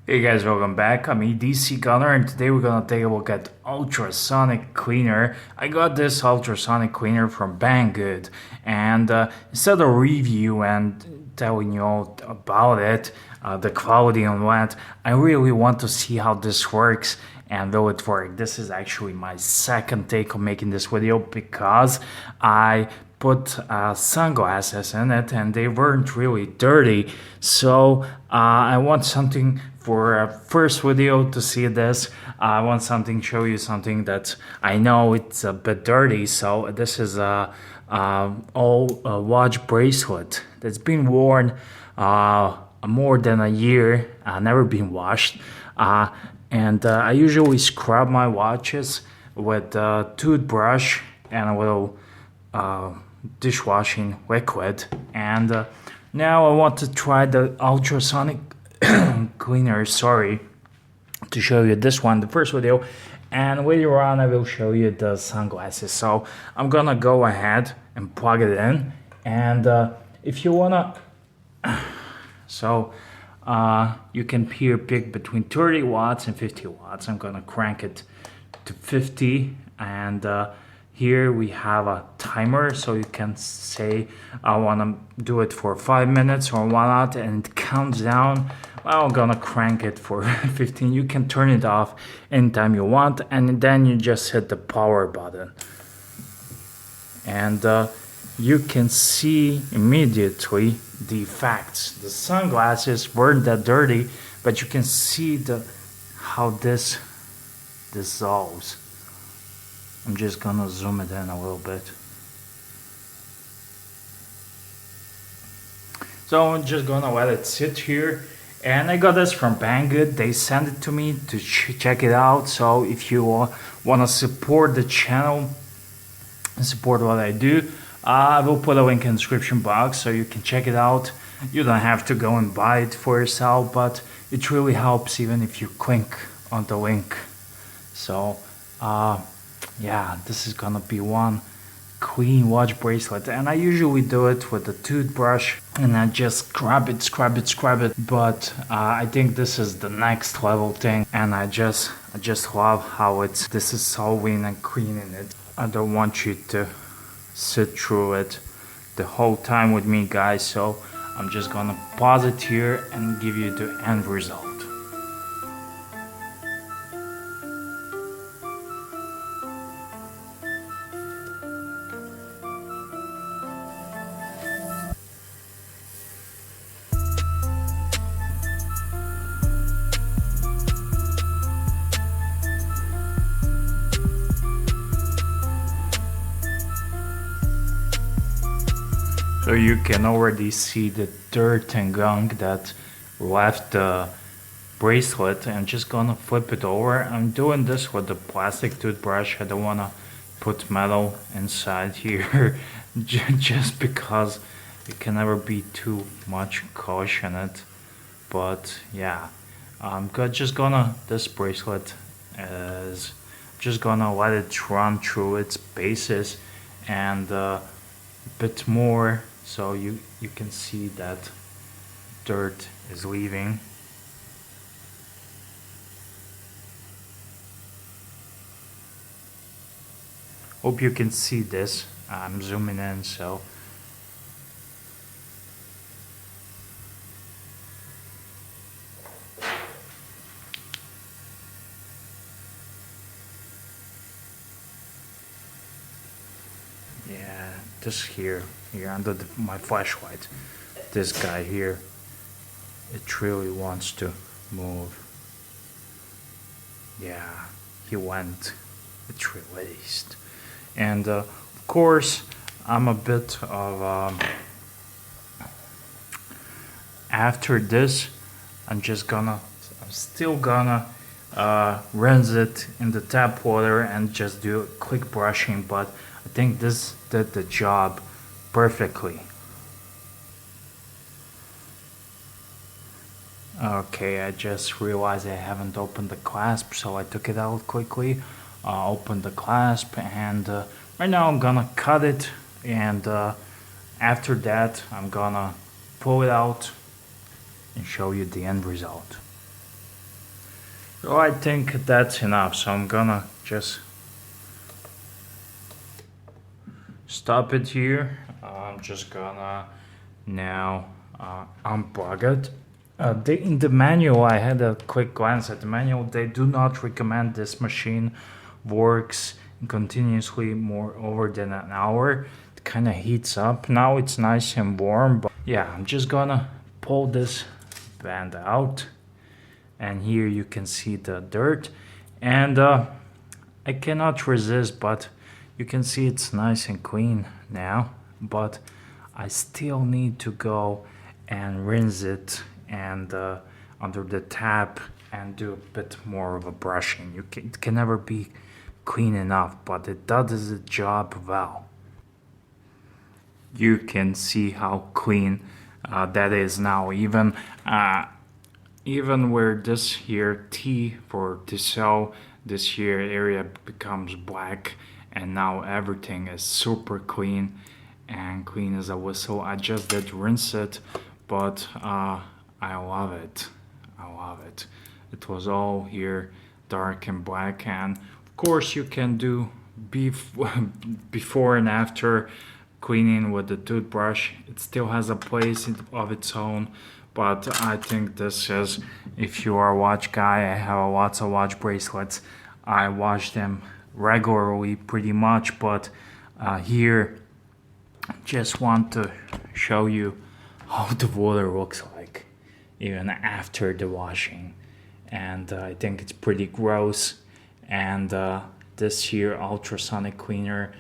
Hey guys, welcome back. I'm edcgunner and today we're gonna take a look at Ultrasonic cleaner. I got this Ultrasonic cleaner from Banggood, and instead of review and telling you all about it, the quality on that, I really want to see how this works and will it work. This is actually my second take on making this video because I put sunglasses in it and they weren't really dirty, so I want something for a first video to see this. I want something show you something that I know it's a bit dirty. So this is a watch bracelet that's been worn more than a year, never been washed, and I usually scrub my watches with a toothbrush and a little dishwashing liquid. And now I want to try the ultrasonic cleaner, sorry, to show you this one, the first video, and later on I will show you the sunglasses. So I'm gonna go ahead and plug it in, and if you wanna, so you can here pick between 30 watts and 50 watts. I'm gonna crank it to 50, and here we have a timer, so you can say I want to do it for 5 minutes or 1 hour, and it counts down. Well, I'm gonna crank it for 15. You can turn it off anytime you want, and then you just hit the power button. And you can see immediately the effects. The sunglasses weren't that dirty, but you can see how this dissolves. I'm just gonna zoom it in a little bit. So I'm just gonna let it sit here. And I got this from Banggood. They sent it to me to check it out. So if you want to support the channel and support what I do, I will put a link in the description box so you can check it out. You don't have to go and buy it for yourself, but it really helps even if you click on the link. So yeah, this is gonna be one clean watch bracelet, and I usually do it with a toothbrush and I just scrub it, but I think this is the next level thing, and I just love how this is solving and cleaning it. I don't want you to sit through it the whole time with me, guys, so I'm just gonna pause it here and give you the end result. So you can already see the dirt and gunk that left the bracelet. I'm just gonna flip it over. I'm doing this with the plastic toothbrush. I don't wanna put metal inside here just because you can never be too much cautious. But yeah, I'm just gonna, this bracelet is just gonna let it run through its bases and a bit more, so you can see that dirt is leaving. Hope you can see this. I'm zooming in, so yeah, this here under my flashlight, this guy here, it really wants to move. Yeah, he went, it's released. And of course I'm a bit of after this I'm still gonna rinse it in the tap water and just do a quick brushing, but I think this did the job perfectly. Okay, I just realized I haven't opened the clasp, so I took it out quickly, opened the clasp, and right now I'm gonna cut it, and after that I'm gonna pull it out and show you the end result. So I think that's enough, so I'm gonna just stop it here. I'm just gonna now unplug it. In the manual, I had a quick glance at the manual. They do not recommend this machine works continuously more over than an hour. It kind of heats up. Now it's nice and warm, but yeah, I'm just gonna pull this band out, and here you can see the dirt, and I cannot resist, but you can see it's nice and clean now, but I still need to go and rinse it and under the tap and do a bit more of a brushing. It can never be clean enough, but it does the job well. You can see how clean that is now. Even where this here T for Tissot, this here area becomes black, and now everything is super clean and clean as a whistle. I just did rinse it, but I love it. I love it. It was all here dark and black, and of course you can do before and after cleaning with the toothbrush. It still has a place of its own, but I think this is, if you are a watch guy, I have lots of watch bracelets. I wash them regularly pretty much, but here just want to show you how the water looks like even after the washing, and I think it's pretty gross. And this here ultrasonic cleaner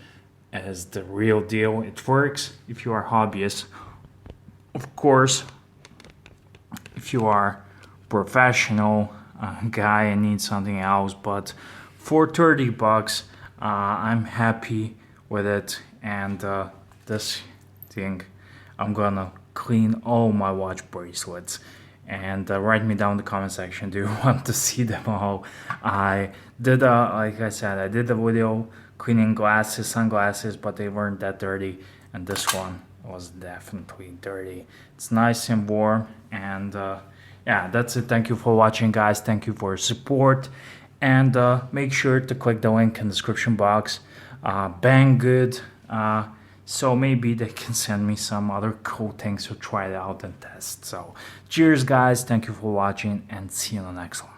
is the real deal. It works if you are a hobbyist. Of course, if you are professional guy and need something else, but for 30 bucks I'm happy with it. And this thing, I'm gonna clean all my watch bracelets, and write me down in the comment section, do you want to see them all? I did like I said, I did a video cleaning glasses, sunglasses, but they weren't that dirty, and this one was definitely dirty. It's nice and warm, and yeah, that's it. Thank you for watching, guys. Thank you for your support, and make sure to click the link in the description box. Banggood, so maybe they can send me some other cool things to try it out and test. So cheers, guys. Thank you for watching, and see you in the next one.